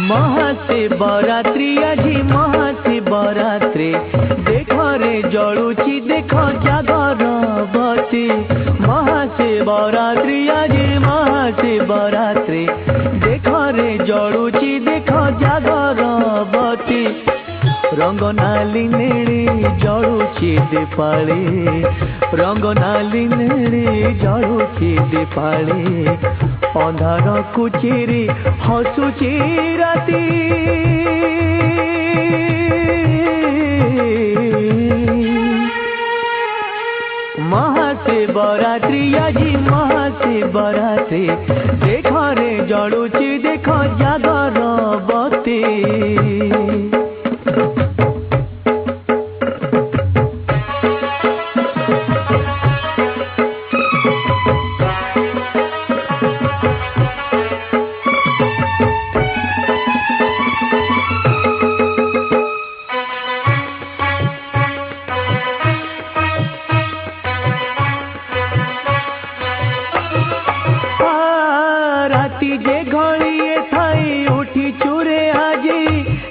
महाशिवरात्रि আজি महाशिवरात्रि देख रे जलुची देख जागरबती महाशिवरात्रि আজি महाशिवरात्रि देख रे जलुची देख जागरबती रंग नाली नेड़ी जलुची दीपाली रंग नाली नेड़ी जलुची दीपाली अंधार कुचिरी हसुची राती महाशिवरात्रि আজি महाशिवरात्रि देख रे जलुची देख जागरबती जे घड़िए थाई उठी चूरे आजी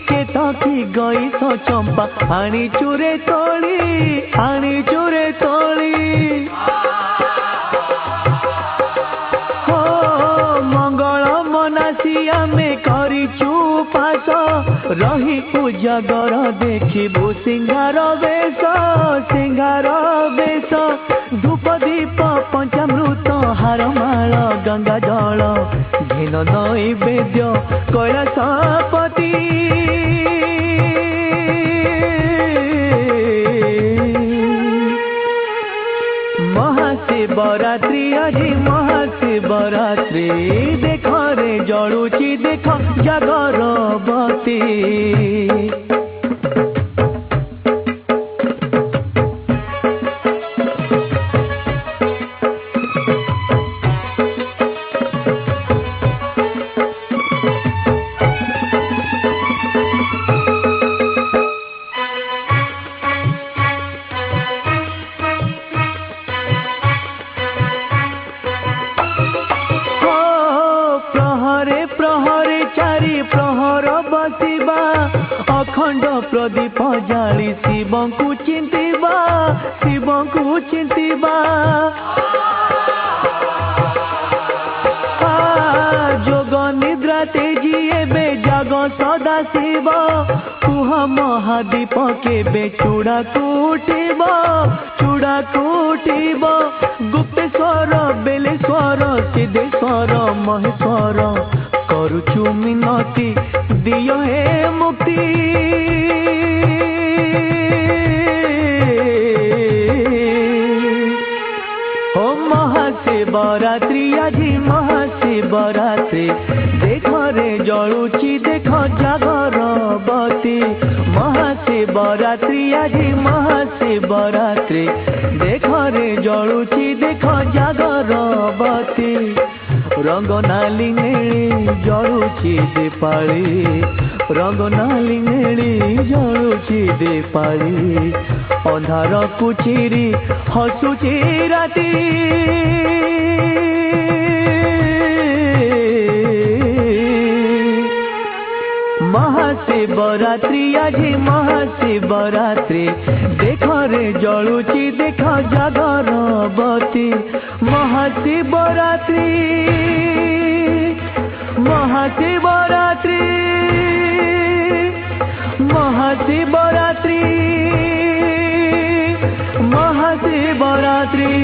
के तकी गई सो चंपा आनी चूरे तोली हो मंगल मनासी आमे करी चुपास रही उजागर देखिबू सिंगार बेश धूप दीप पंचामृत हारमाल गंगा जल घिन नैवेद्य कैलासपति महाशिवरात्रि আজি महाशिवरात्रि देख रे जलुची देख जागरबती प्रहर बसिबा अखंड प्रदीप जाली शिव को चिंतिबा जोग निद्रा तेजी एबे जाग सदा शिव कुह महादीप केबे चूड़ा कूटिब गुप्तेश्वर बेलेश्वर सिद्धेश्वर महेश्वर करुचु मिनती दियो हे मुक्ति हो महाशिवरात्रि আজি महाशिवरात्रि देख रे जलुची देख जागरबती महाशिवरात्रि আজি महाशिवरात्रि देख रे जलुची देख जागरबती रंग नाली नेड़ी जलुची दीपाली रंग नाली नेड़ी जलुची दीपाली अंधार कुचिरी हसुची राती महाशिवरात्रि আজি महाशिवरात्रि देख रे जलुची देख जागरबती महाशिवरात्रि महाशिवरात्रि महाशिवरात्रि महाशिवरात्रि।